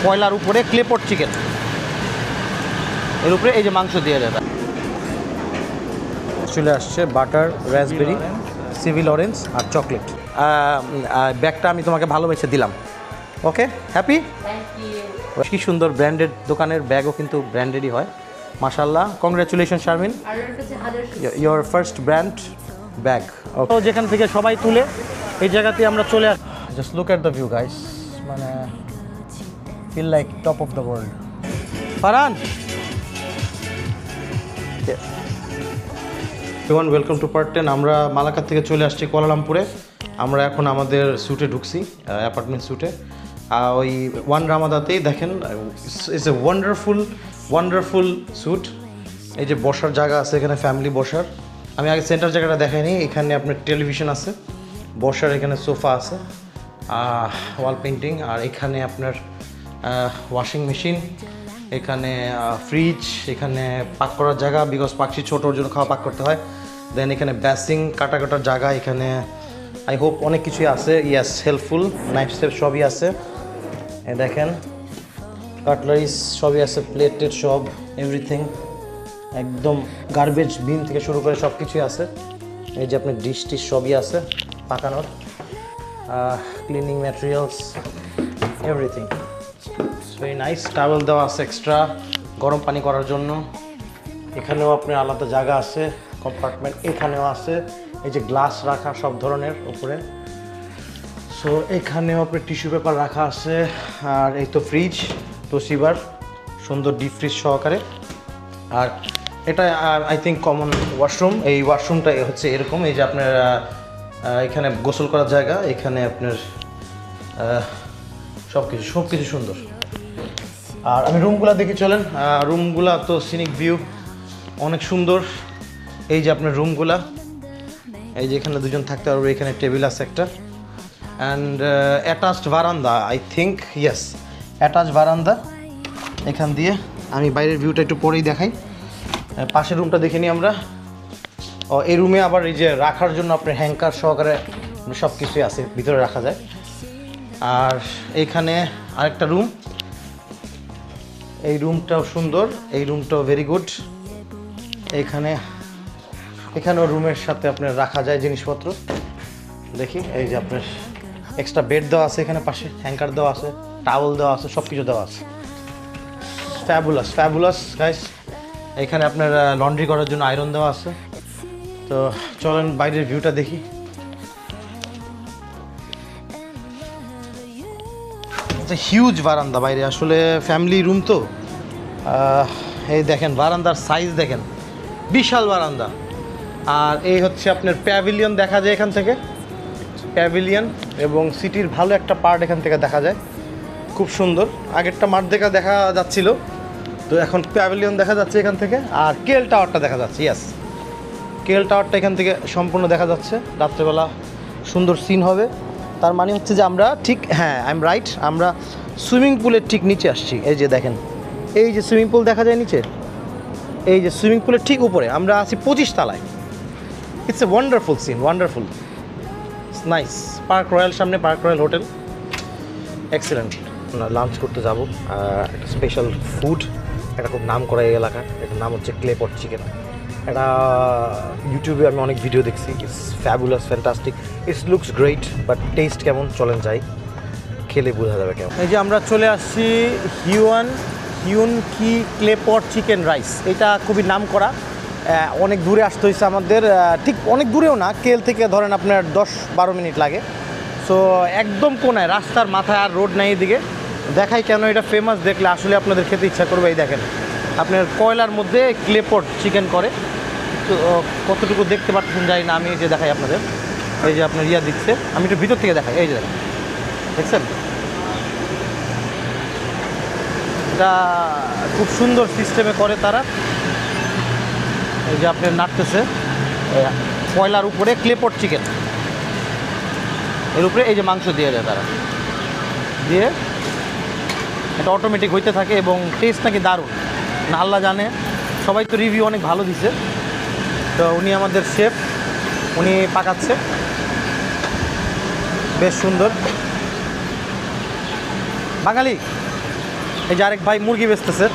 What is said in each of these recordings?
কয়লার উপরে ক্লেপট চিকেন, এর উপরে এই যে মাংস দিয়ে দেয়। চলে আসছে বাটার, রাসবেরি, সিভিল অরেঞ্জ আর চকলেট। ব্যাগটা আমি তোমাকে ভালোবেসে দিলাম। ওকে, হ্যাপি? কি সুন্দর ব্র্যান্ডেড দোকানের ব্যাগও কিন্তু ব্র্যান্ডেডই হয়। মাশাআল্লাহ, congratulation Sharmin, your first brand bag. তো যেখান থেকে সবাই তুলে এই জায়গাতে আমরা চলে আসি। Just look at the view guys, মানে feel like top of the world. Farhan, welcome to part 10। আমরা মালাক্কা থেকে চলে আসছি কুয়ালালামপুরে। আমরা এখন আমাদের স্যুটে ঢুকছি, অ্যাপার্টমেন্ট স্যুটে। ওই ওয়ান রামাদাতেই দেখেন, ইটস এ ওয়ান্ডারফুল স্যুট। এই যে বসার জায়গা আছে এখানে, ফ্যামিলি বসার। আমি আগে সেন্টার জায়গাটা দেখাইনি। এখানে আপনার টেলিভিশন আছে, বসার এখানে সোফা আছে, ওয়াল পেন্টিং, আর এখানে আপনার ওয়াশিং মেশিন, এখানে ফ্রিজ, এখানে পাক করার জায়গা, বিকজ পাখি ছোটোর জন্য খাওয়া পাক করতে হয়। দেন এখানে বেসিং, কাটার জায়গা, এখানে আই হোপ অনেক কিছুই আছে। ইয়াস, হেল্পফুল, নাইফ সেফ সবই আছে। দেখেন কাটলারিস সবই আছে, প্লেটেড সব, এভরিথিং একদম গার্বেজ বিন থেকে শুরু করে সব কিছুই আছে। এই যে আপনার ডিশ টিশ সবই আছে পাকানোর, cleaning materials, everything very nice. Towel দেওয়া আছে এক্সট্রা গরম পানি করার জন্য। এখানেও আপনার আলাদা জায়গা আছে, কম্পার্টমেন্ট এখানেও আছে। এই যে গ্লাস রাখা সব ধরনের উপরে। সো এখানেও আপনার টিস্যু পেপার রাখা আছে। আর এই তো ফ্রিজ, তোশিবার সুন্দর ডিপ ফ্রিজ সহকারে। আর এটা আই থিঙ্ক কমন ওয়াশরুম। এই ওয়াশরুমটা হচ্ছে এরকম, এই যে আপনার এখানে গোসল করার জায়গা, এখানে আপনার সব কিছু সুন্দর। আর আমি রুমগুলা দেখে চলেন। রুমগুলা তো সিনিক ভিউ অনেক সুন্দর। এই যে আপনার রুমগুলা, এই যে এখানে দুজন থাকতে পারবে, এখানে টেবিল আছে একটা। অ্যান্ড অ্যাটাচড বারান্দা, আই থিঙ্ক, ইয়েস অ্যাটাচড বারান্দা। এখান দিয়ে আমি বাইরের ভিউটা একটু পরেই দেখাই। পাশের রুমটা দেখে নিই আমরা। এই রুমে আবার এই যে রাখার জন্য আপনার হ্যাঙ্কার সহকারে সব কিছুই আছে, ভিতরে রাখা যায়। আর এইখানে আরেকটা রুম, এই রুমটাও সুন্দর, এই রুমটাও ভেরি গুড। এখানেও রুমের সাথে আপনার রাখা যায় জিনিসপত্র। দেখি, এই যে আপনার এক্সট্রা বেড দেওয়া আছে, এখানে পাশে হ্যাঙ্কার দেওয়া আছে, টাওয়েল দেওয়া আছে, সব কিছু দেওয়া আছে। Fabulous guys. এখানে আপনার লন্ড্রি করার জন্য আয়রন দেওয়া আছে। তো চলেন বাইরের ভিউটা দেখি। হিউজ বারান্দা বাইরে, আসলে ফ্যামিলি রুম তো। এই দেখেন বারান্দার সাইজ দেখেন, বিশাল বারান্দা। আর এই হচ্ছে আপনার প্যাভিলিয়ন দেখা যায় এখান থেকে, প্যাভিলিয়ন, এবং সিটির ভালো একটা পার্ট এখান থেকে দেখা যায়, খুব সুন্দর। আগেরটা মাঠ দেখা যাচ্ছিল, তো এখন প্যাভিলিয়ন দেখা যাচ্ছে এখান থেকে। আর কেএল টাওয়ারটা দেখা যাচ্ছে, ইয়াস কেএল টাওয়ারটা এখান থেকে সম্পূর্ণ দেখা যাচ্ছে। রাত্রেবেলা সুন্দর সিন হবে। তার মানে হচ্ছে যে আমরা ঠিক, হ্যাঁ আই এম রাইট, আমরা সুইমিং পুলের ঠিক নিচে আসছি। এই যে দেখেন, এই যে সুইমিং পুল দেখা যায় নিচে, এই যে সুইমিং পুলের ঠিক উপরে আমরা আছি 25 তলায়। It's a wonderful scene, wonderful, nice. Park royal সামনে, park royal hotel, excellent. Lunch করতে যাবো, একটা স্পেশাল ফুড, এটা খুব নাম করা এই এলাকা, এটার নাম হচ্ছে ক্লেপট চিকেন। এটা ইউটিউবে আমি অনেক ভিডিও দেখছি, it's fabulous, fantastic, it's looks great, but test কেমন চলেন যাই, খেলে বোঝা যাবে কেমন। এই যে আমরা চলে আসছি হিউন কি ক্লেপট চিকেন রাইস। এটা খুবই নাম করা, অনেক দূরে আসতে হয়েছে আমাদের, ঠিক অনেক দূরেও না, কেল থেকে ধরেন আপনার 10-12 মিনিট লাগে। সো একদম কোনায়, রাস্তার মাথায়, আর রোড নাই এদিকে। দেখাই কেন এটা ফেমাস, দেখলে আসলে আপনাদের খেতে ইচ্ছা করবে। এই দেখেন আপনার কয়লার মধ্যে ক্লেপট চিকেন করে, তো কতটুকু দেখতে পাচ্ছেন জানি না, আমি এই যে দেখাই আপনাদের। এই যে আপনার দিচ্ছে, আমি একটু ভিতর থেকে দেখাই। এই যে দেখছেন, এটা খুব সুন্দর সিস্টেমে করে তারা। এই যে আপনার নাড়তেছে কয়লার উপরে ক্লেপট চিকেন, এর উপরে এই যে মাংস দিয়ে দেয় তারা, দিয়ে এটা অটোমেটিক হইতে থাকে, এবং টেস্ট নাকি দারুণ, না আল্লাহ জানে। সবাই তো রিভিউ অনেক ভালো দিছে। তো উনি আমাদের শেফ, উনি পাকাচ্ছে, বেশ সুন্দর। বাঙালি এই যে আরেক ভাই মুরগি বেচতেছে।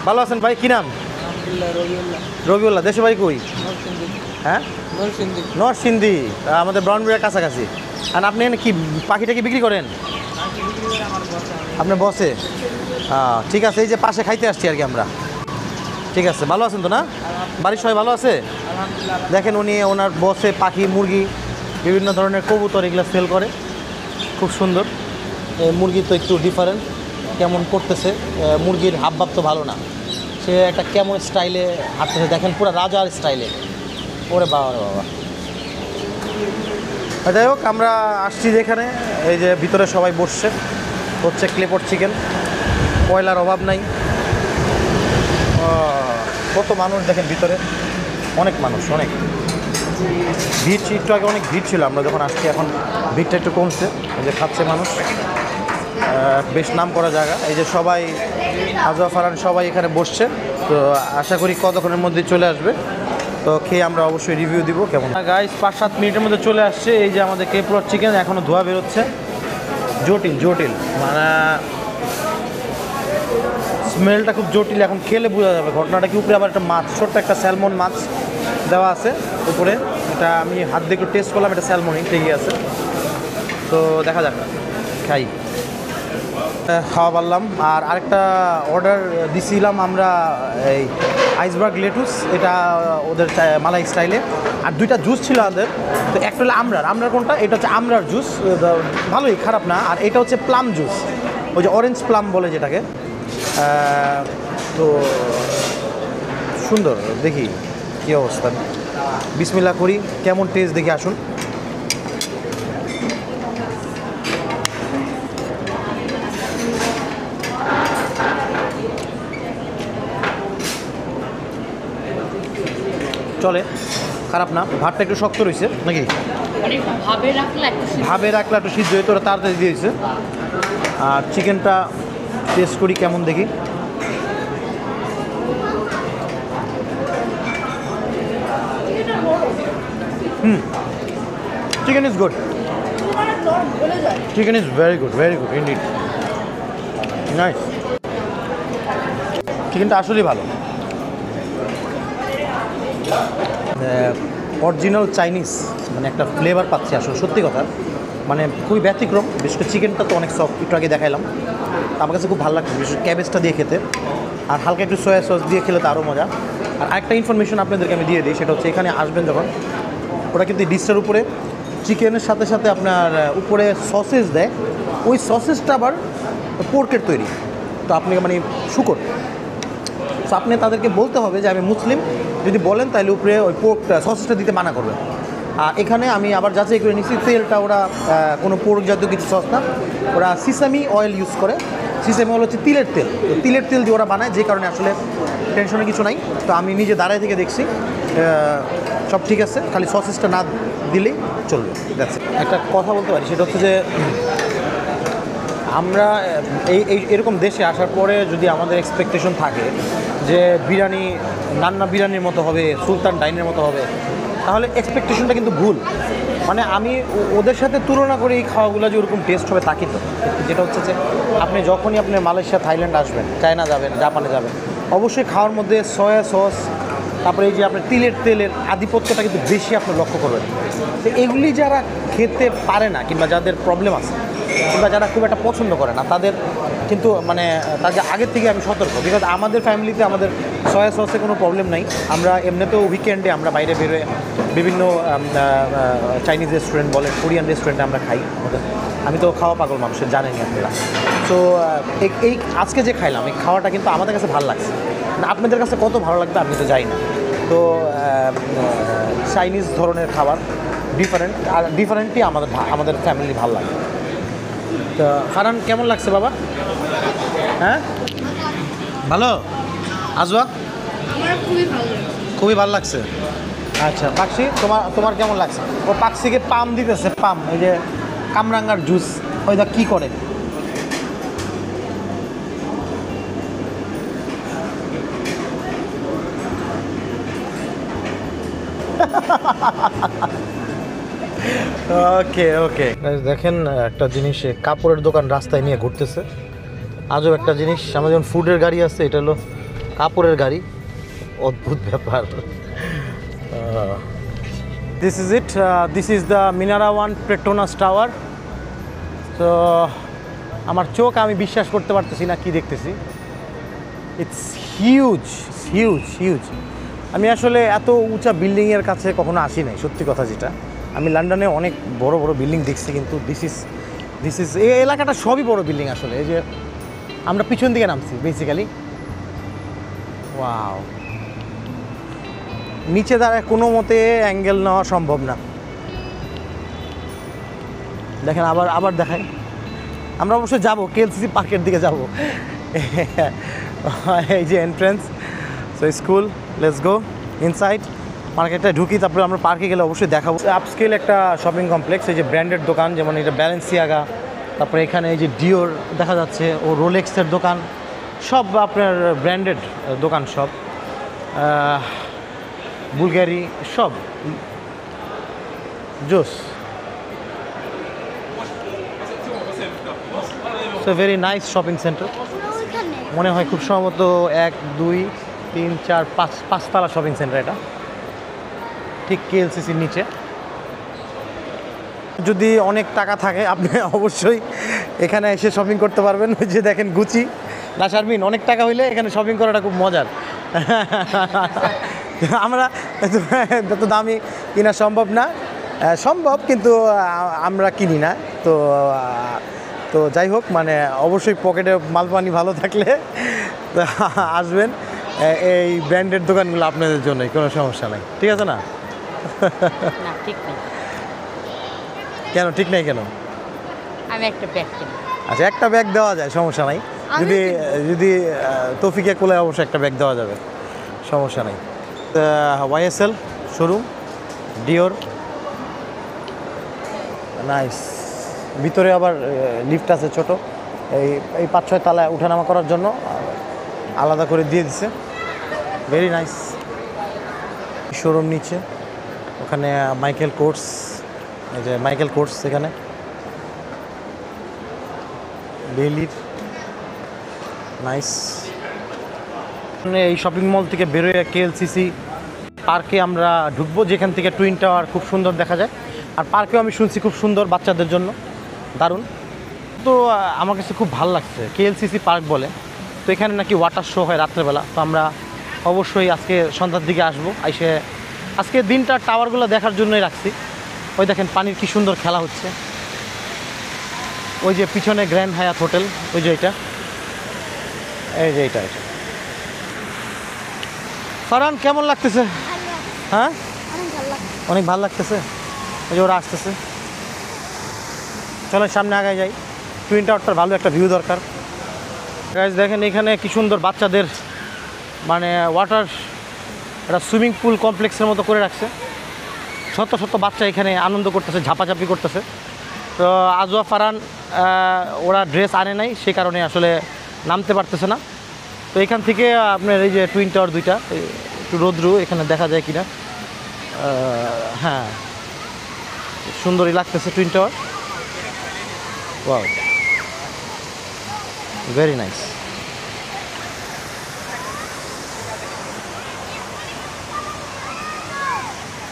ভালো আছেন ভাই? কি নাম? রবিউল্লাহ। দেশে বাড়ি কই? হ্যাঁ, নরসিংদী। আমাদের ব্রাউনবাড়ির কাছাকাছি। আর আপনি এখানে কি পাখিটা কি বিক্রি করেন? আপনার বসে? ঠিক আছে, এই যে পাশে খাইতে আসছি আর কি আমরা। ঠিক আছে, ভালো আছেন তো না? বাড়ির সবাই ভালো আছে? দেখেন উনি ওনার বসে পাখি, মুরগি, বিভিন্ন ধরনের কবুতর এগুলো সেল করে। খুব সুন্দর। মুরগি তো একটু ডিফারেন্ট, কেমন করতেছে। মুরগির হাবভাব তো ভালো না, সে একটা কেমন স্টাইলে হাঁটতেছে দেখেন, পুরো রাজার স্টাইলে। ওরে বাবা রে বাবা। যাই হোক, আমরা আসছি যেখানে, এই যে ভিতরে সবাই বসছে, হচ্ছে ক্লেপট চিকেন। কয়লার অভাব নাই। কত মানুষ দেখেন ভিতরে, অনেক মানুষ, অনেক ভিড়। একটু আগে অনেক ভিড় ছিল আমরা যখন আসছি, এখন ভিড়টা একটু কমছে। এই যে খাচ্ছে মানুষ, বেশ নাম করা জায়গা। এই যে সবাই, আজওয়া ফারহান সবাই এখানে বসছে। তো আশা করি কতক্ষণের মধ্যে চলে আসবে। তো খেয়ে আমরা অবশ্যই রিভিউ দিব কেমন। গাইস 5-7 মিনিটের মধ্যে চলে আসছে। এই যে আমাদের ক্লেপট চিকেন, এখনও ধোয়া বেরোচ্ছে। জটিল মানে স্মেলটা খুব জটিল। এখন খেলে বোঝা যাবে ঘটনাটা কি। উপরে আবার একটা মাছ, ছোট্ট একটা স্যালমন মাছ দেওয়া আছে উপরে। এটা আমি হাত দিয়ে একটু টেস্ট করলাম, এটা স্যালমনই ঠিকই আছে। তো দেখা যাক, খাই। খাওয়া পারলাম। আর আরেকটা অর্ডার দিছিলাম আমরা, এই আইসবার্গ লেটুস, এটা ওদের মালাই স্টাইলে। আর 2টা জুস ছিল আমাদের। তো একটা হলো আমরার কোনটা, এটা হচ্ছে আমরার জুস, ভালোই, খারাপ না। আর এটা হচ্ছে প্লাম জুস, ওই যে অরেঞ্জ প্লাম বলে যেটাকে। তো সুন্দর, দেখি কী অবস্থা। বিসমিল্লাহ করি, কেমন টেস্ট দেখি। আসুন। চলে, খারাপ না। ভাতটা একটু শক্ত রয়েছে নাকি, ভাবে রাখলে একটু সিদ্ধ হয়ে তোরা তাড়াতাড়ি দিয়েছে। আর চিকেনটা টেস্ট করি কেমন দেখি। Chicken is good, chicken is very good indeed, nice. চিকেনটা আসলেই ভালো। অরিজিনাল চাইনিজ মানে একটা ফ্লেভার পাচ্ছি আসলে, সত্যি কথা। মানে খুবই ব্যতিক্রম। বিশেষ করে চিকেনটা তো অনেক সফট, একটু আগে দেখাইলাম। আমার কাছে খুব ভালো লাগছে, বিশেষ করে ক্যাবেজটা দিয়ে খেতে। আর হালকা একটু সয়া সস দিয়ে খেলে তো আরও মজা। আর আরেকটা ইনফরমেশন আপনাদেরকে আমি দিয়ে দিই, সেটা হচ্ছে এখানে আসবেন যখন, ওরা কিন্তু ডিশটার উপরে চিকেনের সাথে সাথে আপনার উপরে সসেস দেয়। ওই সসেসটা আবার পোর্কের তৈরি, তো আপনি মানে শুকর। তো আপনি তাদেরকে বলতে হবে যে আমি মুসলিম, যদি বলেন তাহলে উপরে ওই পোর্কটা সসেসটা দিতে মানা করবে। আর এখানে আমি আবার যাচাই করে নিচ্ছি, তেলটা ওরা কোনো পোর্ক জাতীয় কিছু সস না, ওরা সিসামি অয়েল ইউজ করে। সিসামি অয়েল হচ্ছে তিলের তেল, তো তিলের তেল দিয়ে ওরা বানায়, যে কারণে আসলে টেনশনের কিছু নাই। তো আমি নিজে দাঁড়ায় থেকে দেখছি সব ঠিক আছে, খালি সসেসটা না দিলেই চলবে। That's it. একটা কথা বলতে পারি, সেটা হচ্ছে যে আমরা এই এরকম দেশে আসার পরে যদি আমাদের এক্সপেকটেশন থাকে যে বিরিয়ানি নান্না বিরিয়ানির মতো হবে, সুলতান ডাইনের মতো হবে, তাহলে এক্সপেকটেশনটা কিন্তু ভুল। মানে আমি ওদের সাথে তুলনা করে এই খাওয়াগুলো যে ওরকম টেস্ট হবে তা কিন্তু, যেটা হচ্ছে যে আপনি যখনই আপনি মালয়েশিয়া, থাইল্যান্ড আসবেন, চায়না যাবেন, জাপানে যাবেন, অবশ্যই খাওয়ার মধ্যে সয়া সস, তারপরে এই যে আপনার তিলের তেলের আধিপত্যটা কিন্তু বেশি আপনি লক্ষ্য করবেন। তো এগুলি যারা খেতে পারে না, কিংবা যাদের প্রবলেম আছে, কিংবা যারা খুব একটা পছন্দ করে না, তাদের কিন্তু মানে তাদের আগের থেকে আমি সতর্ক। বিকজ আমাদের ফ্যামিলিতে আমাদের সয়া সসে কোনো প্রবলেম নাই। আমরা এমনিতেও উইকেন্ডে আমরা বাইরে বেরোয় বিভিন্ন চাইনিজ রেস্টুরেন্ট বলেন, কোরিয়ান রেস্টুরেন্টে আমরা খাই। আমি তো খাওয়া পাগল মানুষের, জানেনি আপনারা। তো এই আজকে যে খাইলাম, এই খাওয়াটা কিন্তু আমাদের কাছে ভালো লাগছে। মানে আপনাদের কাছে কত ভালো লাগবে আমি তো জানি না। তো চাইনিজ ধরনের খাবার ডিফারেন্ট, আর ডিফারেন্টই আমাদের ফ্যামিলি ভালো লাগে। তো ফারহান কেমন লাগছে বাবা? হ্যাঁ, ভালো। আজওয়া? খুবই ভালো লাগছে। আচ্ছা পাকসি, তোমার কেমন লাগছে? ও পাকসিকে পাম দিতেছে, পাম, এই যে কামরাঙ্গার জুস, ওই দা কী করে। ওকে দেখেন একটা জিনিস, কাপড়ের দোকান রাস্তায় নিয়ে ঘুরতেছে। আজব একটা জিনিস, আমার যেমন ফুডের গাড়ি আছে, এটা হলো কাপড়ের গাড়ি। অদ্ভুত ব্যাপার। This is it, this is the Minara one Petronas tower. তো আমার চোখ, আমি বিশ্বাস করতে পারতেছি না কি দেখতেছি। It's huge huge huge. আমি আসলে এত উঁচা বিল্ডিংয়ের কাছে কখনো আসি নাই, সত্যি কথা যেটা। আমি লন্ডনে অনেক বড় বড় বিল্ডিং দেখছি, কিন্তু দিস ইজ এই এলাকাটা সবই বড় বিল্ডিং আসলে। এই যে আমরা পিছন দিকে নামছি বেসিক্যালি। ওয়াও, নিচে দাঁড়ায় কোনো মতে অ্যাঙ্গেল নেওয়া সম্ভব না। দেখেন, আবার দেখাই। আমরা অবশ্যই যাবো কেএলসিসি পার্কের দিকে যাব। এই যে entrance, so school, let's go inside. মার্কেটে ঢুকি, তারপরে আমরা পার্কে গেলে অবশ্যই দেখাবো। আপস্কেল একটা শপিং কমপ্লেক্স, এই যে ব্র্যান্ডেড দোকান, যেমন এটা ব্যালেন্সিয়াগা, তারপরে এখানে এই যে ডিওর দেখা যাচ্ছে, ও রোলেক্সের দোকান, সব আপনার ব্র্যান্ডেড দোকান, সব বুলগারি, সব জোস। So very nice shopping centre. মনে হয় খুব সম্ভবত 1 2 3 4 5 5তলা শপিং সেন্টার এটা, ঠিক কেএলসিসির নিচে। যদি অনেক টাকা থাকে আপনি অবশ্যই এখানে এসে শপিং করতে পারবেন। ওই যে দেখেন গুচি, না শারমিন, অনেক টাকা হইলে এখানে শপিং করাটা খুব মজার। আমরা এত দামি কিনা সম্ভব না, সম্ভব কিন্তু আমরা কিনি না। তো যাই হোক, মানে অবশ্যই পকেটে মালপানি ভালো থাকলে আসবেন, এই ব্র্যান্ডেড দোকানগুলো আপনাদের জন্যই, কোনো সমস্যা নেই। ঠিক আছে না? ঠিক নেই। কেন ঠিক নেই কেন? আমি একটা ব্যাগ কিনব। আচ্ছা, একটা ব্যাগ দেওয়া যায়, সমস্যা নাই। যদি তৌফিকে কোলে অবশ্যই একটা ব্যাগ দেওয়া যাবে, সমস্যা নেই। YSL showroom, Dior, nice. ভিতরে আবার লিফট আছে ছোট, এই 5-6 তলায় উঠানামা করার জন্য আলাদা করে দিয়ে দিছে। Very nice showroom. নিচে ওখানে মাইকেল কোর্স, এই যে মাইকেল কোর্স, এখানে বেলির, নাইস। এই শপিং মল থেকে বেরোয় কেএলসিসি পার্কে আমরা ঢুকবো, যেখান থেকে টুইন টাওয়ার খুব সুন্দর দেখা যায়। আর পার্কেও আমি শুনছি খুব সুন্দর, বাচ্চাদের জন্য দারুণ। তো আমার কাছে খুব ভালো লাগছে, কেএলসিসি পার্ক বলে। তো এখানে নাকি ওয়াটার শো হয় রাত্রেবেলা। তো আমরা অবশ্যই আজকে সন্ধ্যার দিকে আসবো, এসে আজকে দিনটা টাওয়ারগুলো দেখার জন্যই রাখছি। ওই দেখেন পানির কি সুন্দর খেলা হচ্ছে। ওই যে পিছনে গ্র্যান্ড হায়াত হোটেল, ওই যে এটা, এই যে এটা। ফারহান, কেমন লাগতেছে? হ্যাঁ, অনেক ভালো লাগতেছে। ওই যে ওরা আসতেছে, চলো সামনে আগায় যাই। টুইন টাওয়ারটার ভালো একটা ভিউ দরকার। গাইস দেখেন, এখানে কি সুন্দর বাচ্চাদের মানে ওয়াটার, একটা সুইমিং পুল কমপ্লেক্সের মতো করে রাখছে। শত শত বাচ্চা এখানে আনন্দ করতেছে, ঝাপাঝাপি করতেছে। তো আজওয়া, ফারহান ওরা ড্রেস আনে নাই, সে কারণে আসলে নামতে পারতেছে না। তো এখান থেকে আপনার এই যে টুইন টাওয়ার দুইটা, একটু রোদ্রু এখানে দেখা যায় কিনা। হ্যাঁ, সুন্দরই লাগতেছে twin tower. Wow, very nice.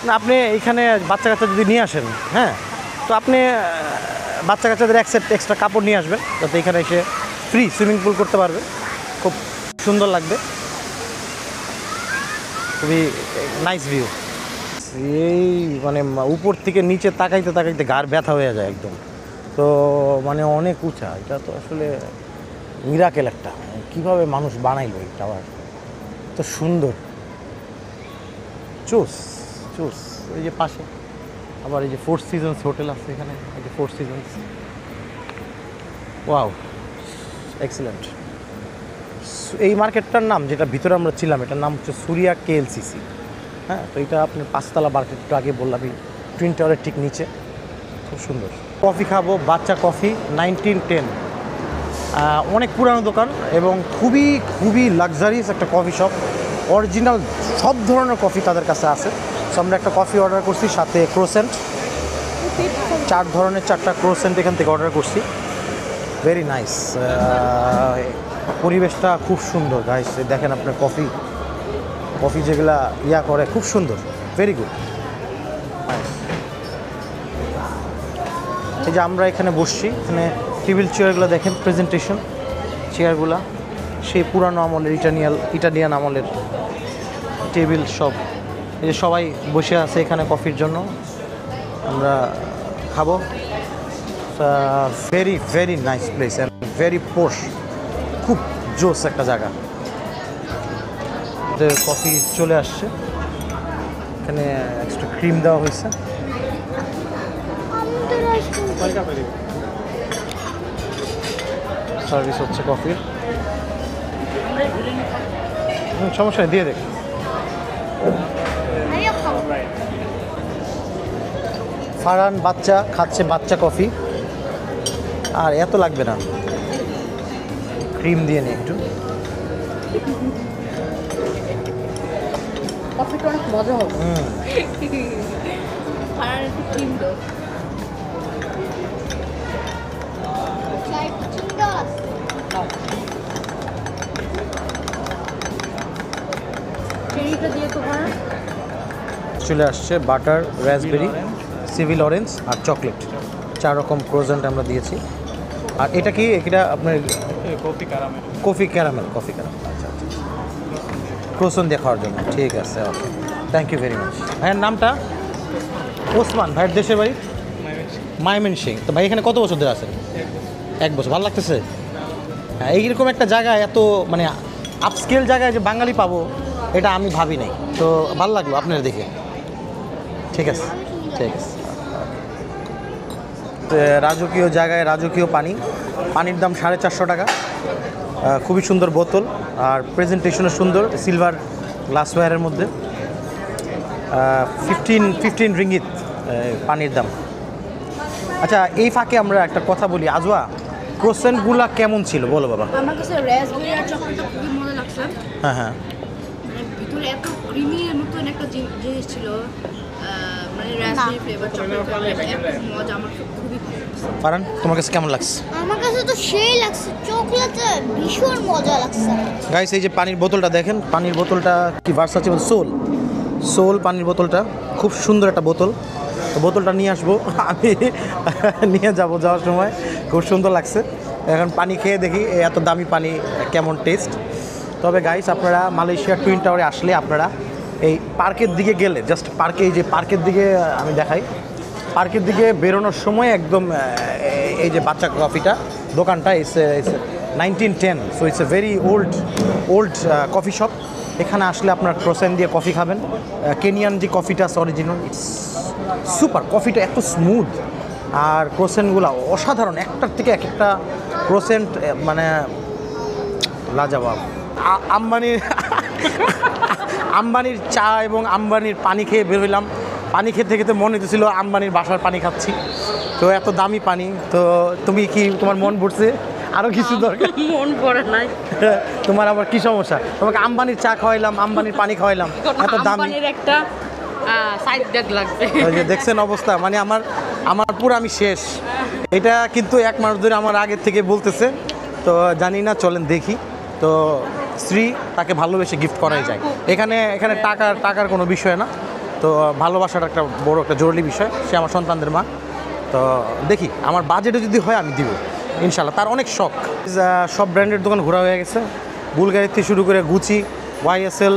না, আপনি এখানে বাচ্চা কাচ্চা যদি নিয়ে আসেন, হ্যাঁ, তো আপনি বাচ্চা কাচ্চাদের এক্সট্রা কাপড় নিয়ে আসবেন, যাতে এখানে এসে ফ্রি সুইমিং পুল করতে পারবে। খুব সুন্দর লাগবে, খুবই নাইস ভিউ। এই মানে উপর থেকে নিচে তাকাইতে তাকাইতে গার ব্যথা হয়ে যায় একদম। তো মানে অনেক উঁচা, এটা তো আসলে মিরাকেল একটা। কীভাবে মানুষ বানাইলো এই টাওয়ার, তো সুন্দর। চুস। এই যে পাশে আবার এই যে 4 সিজনস হোটেল আছে এখানে, এই যে 4 সিজনস। Wow, excellent. এই মার্কেটটার নাম, যেটা ভিতরে আমরা ছিলাম, এটার নাম হচ্ছে সুরিয়া কেএলসিসি। হ্যাঁ, তো এটা আপনি 5তলা মার্কেট, একটু আগে বললাম, এই টুইন টাওয়ারের ঠিক নিচে। খুব সুন্দর। কফি খাবো, বাচ্চা কফি, 1910। অনেক পুরানো দোকান এবং খুবই খুবই লাক্সারিয়াস একটা কফি শপ। অরিজিনাল সব ধরনের কফি তাদের কাছে আছে। সো আমরা একটা কফি অর্ডার করছি, সাথে ক্রোসেন্ট, 4 ধরনের 4টা ক্রোসেন্ট এখান থেকে অর্ডার করছি। Very nice. পরিবেশটা খুব সুন্দর গাইস, দেখেন আপনার কফি কফি যেগুলা ইয়া করে খুব সুন্দর, ভেরি গুড। এই যে আমরা এখানে বসছি, এখানে টেবিল চেয়ারগুলো দেখেন, প্রেজেন্টেশন চেয়ারগুলা সেই পুরানো আমলের ইটালিয়ান আমলের টেবিল সব। এই যে সবাই বসে আছে এখানে কফির জন্য, আমরা খাবো। Very very nice place and very posh, খুব জোস একটা জায়গা। কফি চলে আসছে, এখানে এক্সট্রা ক্রিম দেওয়া হয়েছে। সার্ভিস হচ্ছে কফির, সমস্যা নেই, দিয়ে দেখ। ফারহান বাচ্চা খাচ্ছে বাচ্চা কফি, আর এত লাগবে না, ক্রিম দিয়ে নিই একটু। কফিটা অনেক মজা হবে। আর একটু ক্রিম দাও। চেরিটা দিয়ে তো হয়। চলে আসছে বাটার, রাসবেরি, সিভিল অরেঞ্জ আর চকলেট, 4 রকম ক্রোজেন্ট আমরা দিয়েছি। আর এটা কি, এটা আপনার কফি ক্যারামেল, আচ্ছা আচ্ছা, ক্রোসন দিয়ে খাওয়ার জন্য, ঠিক আছে, ওকে, থ্যাংক ইউ ভেরি মাচ। ভাইয়ের নামটা? ওসমান। ভাইয়ের দেশের বাড়ি ময়মনসিংহ। তো ভাই এখানে কত বছর ধরে আছেন? 1 বছর। ভালো লাগতেছে? হ্যাঁ, এইরকম একটা জায়গায়, এত মানে আপস্কেল জায়গায় যে বাঙালি পাবো এটা আমি ভাবি নাই, তো ভালো লাগলো আপনার দেখে। ঠিক আছে, ঠিক আছে। রাজকীয় জায়গায় রাজকীয় পানির দাম 450 টাকা। খুবই সুন্দর বোতল, আর প্রেজেন্টেশনও সুন্দর, সিলভার গ্লাসওয়্যারের মধ্যে। 15 রিঙ্গিত পানির দাম। আচ্ছা, এই ফাঁকে আমরা একটা কথা বলি, আজওয়া ক্রোসেন্টগুলা কেমন ছিল বলো বাবা? আমার কাছে রাসবেরি আর চকলেটটা খুবই মজা লাগছে। হ্যাঁ হ্যাঁ, মানে ভিতরে এত ক্রিমির মতন একটা জিনিস ছিল, মানে রাসবেরি ফ্লেভার, চকলেট ফ্লেভার, এত মজা, আমার খুবই ভালো লাগছে। ফারহান তোমার কাছে কেমন লাগছে? আমার কাছে তো সেই লাগছে, চকলেটটা ভীষণ মজা লাগছে। গাইস, এই যে পানির বোতলটা দেখেন, পানির বোতলটা কি ভার্সাচে সোল পানির বোতলটা, খুব সুন্দর একটা বোতল। তো বোতলটা নিয়ে আসবো, আমি নিয়ে যাওয়ার সময়, খুব সুন্দর লাগছে। এখন পানি খেয়ে দেখি এত দামি পানি কেমন টেস্ট। তবে গাইস, আপনারা মালয়েশিয়ার টুইন টাওয়ারে আসলে আপনারা এই পার্কের দিকে গেলে, জাস্ট পার্কে, এই যে পার্কের দিকে আমি দেখাই, পার্কের দিকে বেরোনোর সময় একদম এই যে বাচ্চা কফিটা দোকানটা, it's 1910, so it's a very old coffee shop. এখানে আসলে আপনার ক্রোসেন্ট দিয়ে কফি খাবেন। কেনিয়ান যে কফিটা আছে অরিজিনাল, ইটস সুপার। কফিটা এত স্মুথ, আর ক্রোসেন্টগুলো অসাধারণ, একটার থেকে এক একটা ক্রোসেন্ট মানে লাজবাব। আম্বানির চা এবং আম্বানির পানি খেয়ে বের হইলাম। পানি খেতে খেতে মনে হতেছিল আম্বানির বাসার পানি খাচ্ছি, তো এত দামি পানি। তো তুমি কি, তোমার মন পড়ছে আরও কিছু দরকার? মন পড়ে নাই। তোমার আবার কি সমস্যা? তোমাকে আম্বানির চা খাওয়াইলাম, আম্বানির পানি খাওয়াইলাম, এত দামি। আম্বানির একটা সাইড ব্যাগ লাগবে। ওই যে দেখছেন অবস্থা, মানে আমার পুরো আমি শেষ। এটা কিন্তু 1 মাস ধরে আমার আগের থেকে বলতেছে, তো জানি না, চলেন দেখি। তো স্ত্রী তাকে ভালোবেসে গিফট করাই যায়। এখানে টাকার কোনো বিষয় না, তো ভালোবাসার একটা বড় একটা জরুরি বিষয়। সে আমার সন্তানদের মা, তো দেখি আমার বাজেটে যদি হয় আমি দিব ইনশাল্লাহ। তার অনেক শখ। সব ব্র্যান্ডের দোকান ঘোরা হয়ে গেছে, বুলগারি থেকে শুরু করে গুচি, YSL,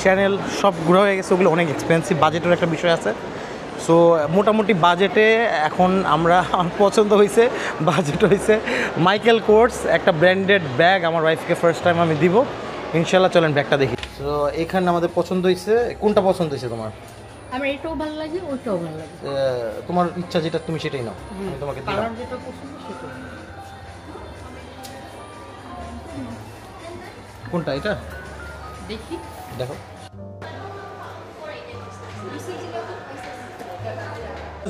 শ্যানেল, সব ঘোরা হয়ে গেছে। ওগুলো অনেক এক্সপেন্সিভ, বাজেটের একটা বিষয় আছে। সো মোটামুটি বাজেটে এখন আমার পছন্দ হয়েছে, বাজেট হয়েছে মাইকেল কোর্স, একটা ব্র্যান্ডেড ব্যাগ আমার ওয়াইফকে ফার্স্ট টাইম আমি দিব ইনশাল্লাহ। চলেন ব্যাগটা দেখি। তো এখানে আমাদের পছন্দ হয়েছে। কোনটা পছন্দ হয়েছে তোমার? আমার এটাও ভালো লাগে, ওইটাও ভালো লাগে। তোমার ইচ্ছা যেটা তুমি সেটাই নাও, আমি তোমাকে দিলাম। কালার যেটা পছন্দ সেটা। কোনটা? এটা দেখি, দেখো।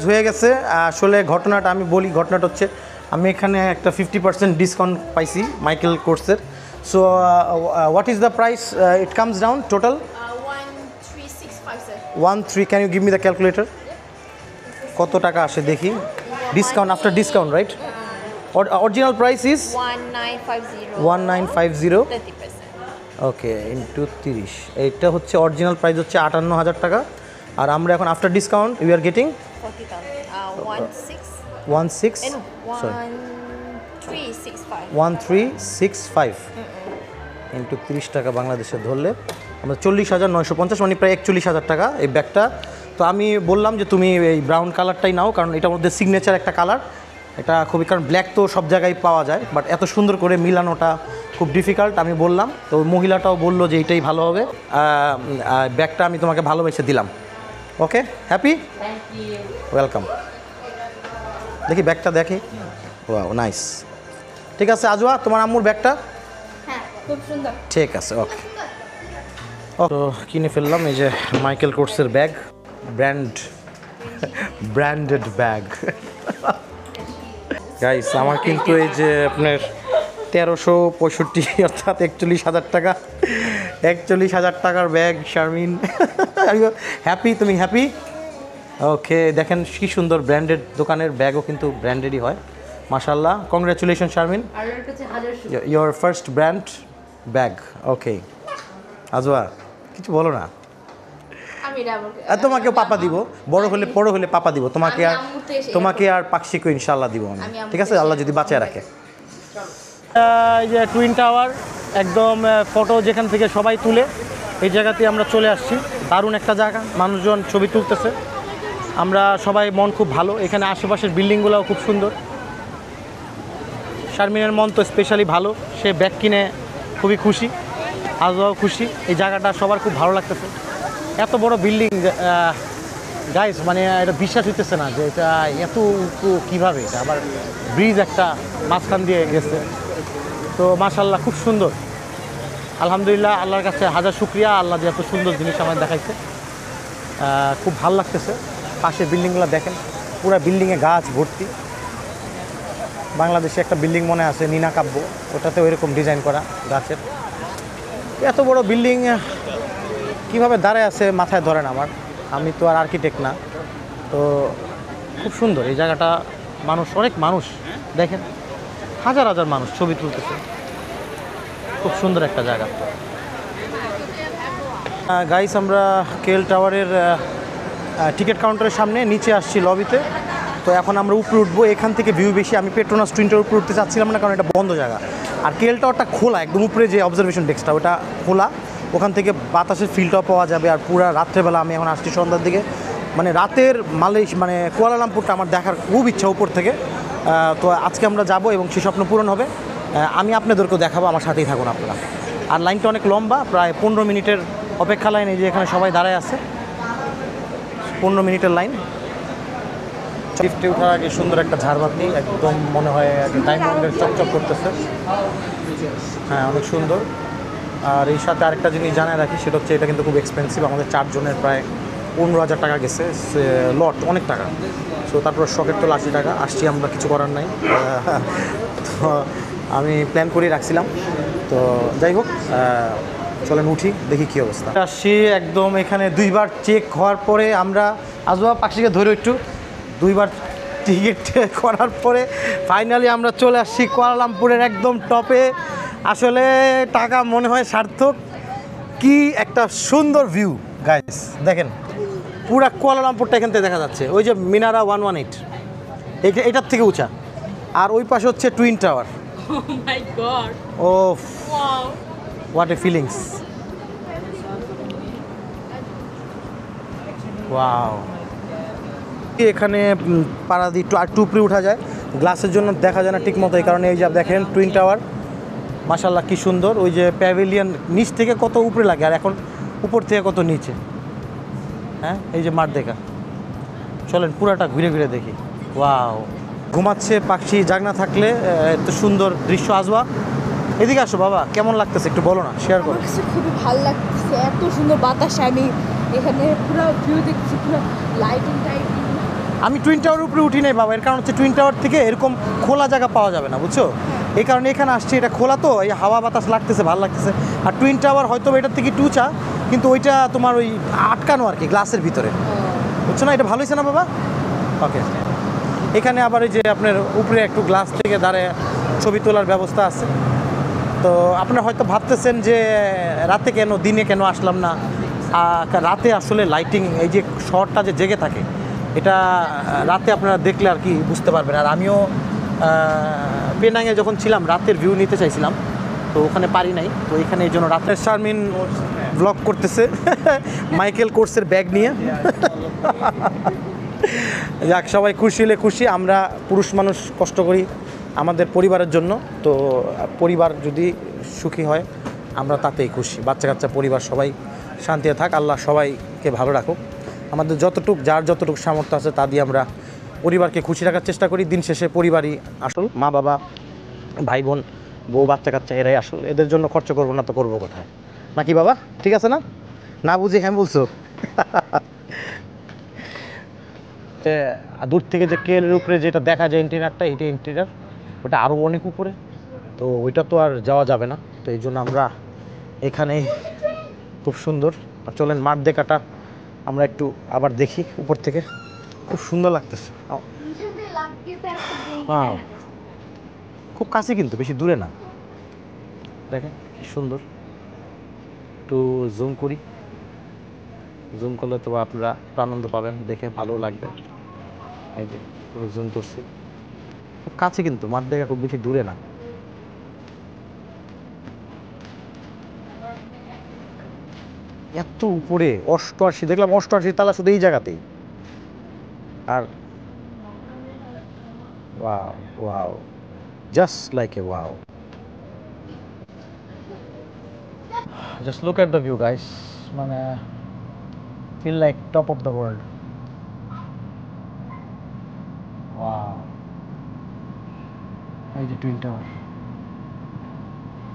হয়ে গেছে। আসলে ঘটনাটা আমি বলি, ঘটনাটা হচ্ছে আমি এখানে একটা 50% ডিসকাউন্ট পাইছি মাইকেল কোর্সের। So what is the price? It comes down total 1365 sir. 13। Can you give me the calculator? কত টাকা আসে দেখি, discount after discount, right? Original price is 1950 1950 30%. Okay into 30, এইটা হচ্ছে অরিজিনাল প্রাইস হচ্ছে 58,000 টাকা। আর আমরা এখন after discount we are getting 40,000. 16. Sorry 1365. 1365 into 30 টাকা বাংলাদেশে ধরলে আমরা 40,950, মানে প্রায় 41,000 টাকা এই ব্যাগটা। তো আমি বললাম যে তুমি এই ব্রাউন কালারটাই নাও, কারণ এটার মধ্যে সিগনেচার একটা কালার, এটা খুবই, কারণ ব্ল্যাক তো সব জায়গায় পাওয়া যায়, বাট এত সুন্দর করে মিলানোটা খুব ডিফিকাল্ট। আমি বললাম, তো মহিলাটাও বললো যে এইটাই ভালো হবে। ব্যাগটা আমি তোমাকে ভালোবেসে দিলাম। ওকে, হ্যাপি, থ্যাংক ইউ। ওয়েলকাম। দেখি ব্যাগটা দেখি, ওয়াও নাইস। ঠিক আছে আজওয়া, তোমার আম্মুর ব্যাগটা হ্যাঁ, খুব সুন্দর। ঠিক আছে, ওকে। তো কিনে ফেললাম এই যে মাইকেল কোর্সের ব্যাগ, ব্র্যান্ডেড ব্যাগ। গাইস আমার কিন্তু এই যে আপনার 1365 অর্থাৎ 41,000 টাকা, 41,000 টাকার ব্যাগ। শারমিন হ্যাপি, তুমি হ্যাপি? ওকে, দেখেন কি সুন্দর ব্র্যান্ডেড দোকানের ব্যাগও কিন্তু ব্র্যান্ডেডই হয়, মাশাআল্লাহ। কংগ্রাচুলেশন শারমিন, আর ওর কাছে হাজার শুকরিয়া। Your first brand bag. Okay Ajwa, কিছু বলো না। আমি এটা আমাকে আর তোমাকেও পাপা দিব, বড় হলে পাপা দিব তোমাকে, আর আমি আম্মুতে এসে তোমাকে আর পাকশিকো ইনশাআল্লাহ দিব আমি, আমি আম্মুতে ঠিক আছে, এসে আল্লাহ যদি বাঁচায় রাখে। এই যে টুইন টাওয়ার একদম ফটো যেখান থেকে সবাই তুলে, এই জায়গাতে আমরা চলে আসছি। দারুণ একটা জায়গা, মানুষজন ছবি তুলতেছে, আমরা সবাই মন খুব ভালো। এখানে আশেপাশের বিল্ডিংগুলোও খুব সুন্দর। শারমিনের মন তো স্পেশালি ভালো, সে ব্যাগ কিনে খুবই খুশি, আজও খুশি। এই জায়গাটা সবার খুব ভালো লাগতেছে, এত বড় বিল্ডিং গাইস, মানে এটা বিশ্বাস হইতেছে না যে এটা এত উঁচু কীভাবে, এটা আবার ব্রিজ একটা মাঝখান দিয়ে গেছে। তো মাশাআল্লাহ খুব সুন্দর, আলহামদুলিল্লাহ, আল্লাহর কাছে হাজার শুকরিয়া, আল্লাহ যে এত সুন্দর জিনিস আমাদের দেখাইছে, খুব ভালো লাগতেছে। পাশের বিল্ডিংগুলো দেখেন, পুরো বিল্ডিংয়ে গাছ ভর্তি। বাংলাদেশে একটা বিল্ডিং মনে আছে নীনা কাব্য, ওটাতে ওইরকম ডিজাইন করা গাছের। এত বড় বিল্ডিং কীভাবে দাঁড়ায় আছে মাথায় ধরেন আমার, আমি তো আর আর্কিটেক্ট না। তো খুব সুন্দর এই জায়গাটা, মানুষ, অনেক মানুষ দেখেন, হাজার হাজার মানুষ ছবি তুলতেছে, খুব সুন্দর একটা জায়গা। গাইস আমরা কেএল টাওয়ারের টিকিট কাউন্টারের সামনে নিচে আসছি লবিতে। তো এখন আমরা উপরে উঠবো, এখান থেকে ভিউ বেশি। আমি পেট্রোনাস টুইনটার উপরে উঠতে চাচ্ছিলাম না, কারণ এটা বন্ধ জায়গা। আর কেএল টাওয়ারটা খোলা, একদম উপরে যে অবজারভেশন ডেস্কটা ওটা খোলা, ওখান থেকে বাতাসের ফিলটাও পাওয়া যাবে। আর পুরো রাত্রেবেলা, আমি এখন আসছি সন্ধ্যার দিকে, মানে রাতের মানে কুয়ালালামপুরটা আমার দেখার খুব ইচ্ছা উপর থেকে। তো আজকে আমরা যাব এবং সেই স্বপ্ন পূরণ হবে। আমি আপনাদেরকেও দেখাবো, আমার সাথেই থাকুন আপনারা। আর লাইনটা অনেক লম্বা, প্রায় 15 মিনিটের অপেক্ষা লাইন। এই যে এখানে সবাই দাঁড়ায় আছে, 15 মিনিটের লাইন। লিফটে ওঠার আগে সুন্দর একটা ঝাড়বাতি, একদম মনে হয় ডায়মন্ডের চকচক করতেছে। হ্যাঁ, অনেক সুন্দর। আর এই সাথে আরেকটা জিনিস জানায় রাখি, সেটা হচ্ছে এটা কিন্তু খুব এক্সপেন্সিভ। আমাদের 4 জনের প্রায় 15,000 টাকা গেছে, লট অনেক টাকা। সো তারপর শখের তো 80 টাকা। আসছি আমরা, কিছু করার নাই। তো আমি প্ল্যান করে রাখছিলাম। তো যাই হোক, চলেন উঠি, দেখি কী অবস্থা। আসছি একদম এখানে 2বার চেক হওয়ার পরে আমরা আজওয়া পাখিকে ধরে একটু 2বার টিকিট করার পরে ফাইনালি আমরা চলে আসছি কুয়ালালামপুরের একদম টপে। আসলে টাকা মনে হয় সার্থক। কি একটা সুন্দর ভিউ গাইস, দেখেন পুরা কুয়ালালামপুরটা এখান থেকে দেখা যাচ্ছে। ওই যে মিনারা 118, এটার থেকে উঁচা। আর ওই পাশে হচ্ছে twin tower. Oh my god, oh wow, what a feelings, wow. এখানে পাড়া দিয়ে আর টুপরি উঠা যায়, গ্লাসের জন্য দেখা যায় না ঠিক মতো, এই কারণে এই যে দেখেন টুইন টাওয়ার, মাশাআল্লাহ কি সুন্দর। ওই যে প্যাভিলিয়ন নিচ থেকে কত উপরে লাগে, আর এখন উপর থেকে কত নিচে। হ্যাঁ, এই যে মাঠ দেখা, চলেন পুরাটা ঘুরে ঘুরে দেখি। ওয়াও, ঘুমাচ্ছে পাখি, জাগনা থাকলে এত সুন্দর দৃশ্য। আজওয়া এদিকে আসো বাবা, কেমন লাগতেছে একটু বলো না, শেয়ার করো। আমার কাছে খুবই ভালো লাগছে, এত সুন্দর বাতাস। আমি এখানে পুরো ভিউ দেখছি, পুরো লাইটিং টাইটিং। আমি টুইন টাওয়ারের উপরে উঠি নাই বাবা, এর কারণ হচ্ছে টুইন টাওয়ার থেকে এরকম খোলা জায়গা পাওয়া যাবে না, বুঝছো? এই কারণে এখানে আসছি, এটা খোলা তো, এই হাওয়া বাতাস লাগতেছে, ভালো লাগতেছে। আর টুইন টাওয়ার হয়তো এটার থেকে একটু উঁচা, কিন্তু ওইটা তোমার ওই আটকানো আর কি গ্লাসের ভিতরে, বুঝছো না? এটা ভালো হয়েছে না বাবা? ওকে, এখানে আবার এই যে আপনার উপরে একটু গ্লাস থেকে দাঁড়ায় ছবি তোলার ব্যবস্থা আছে। তো আপনারা হয়তো ভাবতেছেন যে রাতে কেন দিনে কেন আসলাম না। রাতে আসলে লাইটিং এই যে শহরটা যে জেগে থাকে এটা রাতে আপনারা দেখলে আর কি বুঝতে পারবেন। আর আমিও পেনাংয়ে যখন ছিলাম রাতের ভিউ নিতে চাইছিলাম, তো ওখানে পারি নাই। তো এখানে এই জন্য রাতের শারমিন ব্লগ করতেছে মাইকেল কোর্সের ব্যাগ নিয়ে। যাক, সবাই খুশি হলে খুশি। আমরা পুরুষ মানুষ কষ্ট করি আমাদের পরিবারের জন্য, তো পরিবার যদি সুখী হয় আমরা তাতেই খুশি। বাচ্চা কাচ্চা পরিবার সবাই শান্তিতে থাক, আল্লাহ সবাইকে ভালো রাখুক। আমাদের যার যতটুকু সামর্থ্য আছে তা দিয়ে আমরা পরিবারকে খুশি রাখার চেষ্টা করি। দিন শেষে পরিবারই আসল, মা বাবা ভাই বোন বউ বাচ্চা কাচ্চা এরাই আসল। এদের জন্য খরচ করবো না তো করবো কোথায়, নাকি বাবা? ঠিক আছে না? না বুঝি হ্যাঁ বলছো? দূর থেকে যে কেলের উপরে যেটা দেখা যায় ইন্টেরিয়ারটা, এটা ইন্টেরিয়ার, ওটা আরও অনেক উপরে, তো ওইটা তো আর যাওয়া যাবে না। তো এই জন্য আমরা এখানেই, খুব সুন্দর। চলেন মাঠ দেখাটা আমরা একটু আবার দেখি উপর থেকে, খুব সুন্দর লাগতেছে। খুব কাছে কিন্তু, বেশি দূরে না। দেখেন কি সুন্দর। একটু জুম করি, জুম করলে তো আপনারা আনন্দ পাবেন, দেখে ভালো লাগবে। এই যে জুম করছি, খুব কাছে কিন্তু, মাঠ দেখা খুব বেশি দূরে না। এত উপরে 88, দেখলাম 88 তালা শুধু এই জায়গাতেই। আর wow wow, just like a wow, just look at the view guys, মানে feel like top of the world. Wow, এই যে টুইন টাওয়ার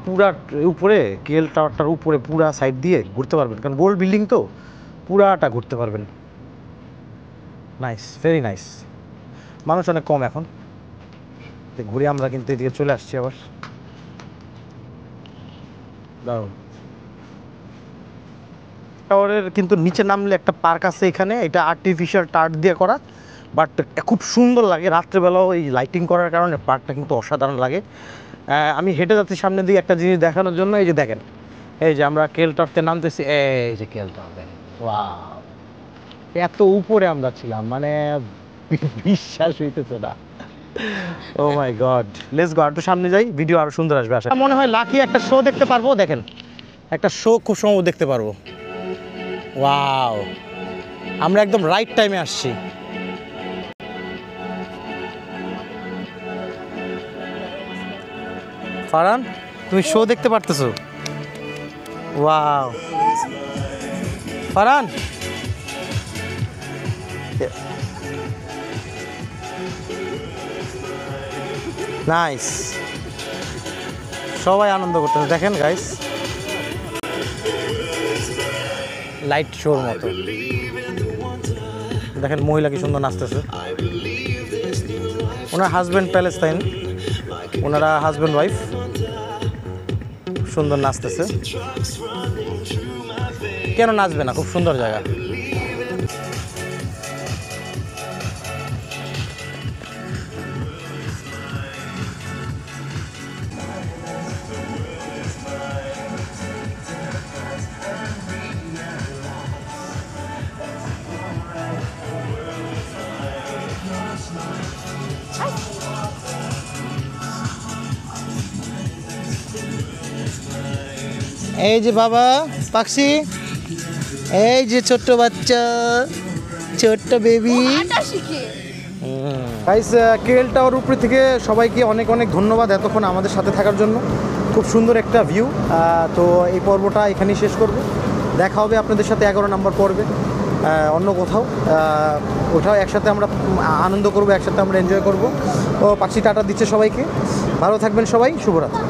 পুরা উপরে, কেএল টাওয়ারটার উপরে পুরা সাইড দিয়ে ঘুরতে পারবেন, কারণ গোল্ড বিল্ডিং তো পুরাটা ঘুরতে পারবেন। Nice, very nice. মানুষ অনেক কম এখন, ঘুরে আমরা কিন্তু এদিকে চলে আসছি আবার। দারুণ। টাওয়ারের কিন্তু নিচে নামলে একটা পার্ক আছে এখানে, এটা আর্টিফিশিয়াল টার্ট দিয়ে করা, বাট খুব সুন্দর লাগে। রাত্রেবেলাও এই লাইটিং করার কারণে পার্কটা কিন্তু অসাধারণ লাগে। আমি হেঁটে যাচ্ছি সামনে দিয়ে একটা জিনিস দেখানোর জন্য। এই যে দেখেন, এই যে আমরা কেএল টাওয়ারতে নামতেছি, এই যে কেএল টাওয়ার দেখেন। ওয়াও, এত উপরে আমরা ছিলাম, মানে বিশ্বাস হইতেছে না। ও মাই গড, লেটস গো, একটু সামনে যাই, ভিডিও আরো সুন্দর আসবে আশা। মনে হয় লাকি একটা শো দেখতে পারবো। দেখেন, একটা শো খুব সম্ভব দেখতে পারবো। ওয়াও, আমরা একদম রাইট টাইমে আসছি। ফারহান, তুমি শো দেখতে পারতেছো? Wow Farhan, nice. সবাই আনন্দ করতেছে, দেখেন গাইস, লাইট শোর মতো। দেখেন মহিলা কি সুন্দর নাচতেছে। ওনার হাজব্যান্ড প্যালেস্তাইন, ওনারা হাজব্যান্ড ওয়াইফ, সুন্দর নাচতেছে। কেন নাচবে না? খুব সুন্দর জায়গা। এই যে বাবা পাখি, এই যে ছোট্ট বাচ্চা, ছোট্ট বেবি। গাইস, কেএল টাওয়ার উপরে থেকে সবাইকে অনেক অনেক ধন্যবাদ এতক্ষণ আমাদের সাথে থাকার জন্য। খুব সুন্দর একটা ভিউ। তো এই পর্বটা এখানেই শেষ করব। দেখা হবে আপনাদের সাথে 11 নম্বর পর্বে অন্য কোথাও। ওটাও একসাথে আমরা আনন্দ করব, একসাথে আমরা এনজয় করব। ও পাখি টাটা দিচ্ছে সবাইকে। ভালো থাকবেন সবাই, শুভরাত্রি।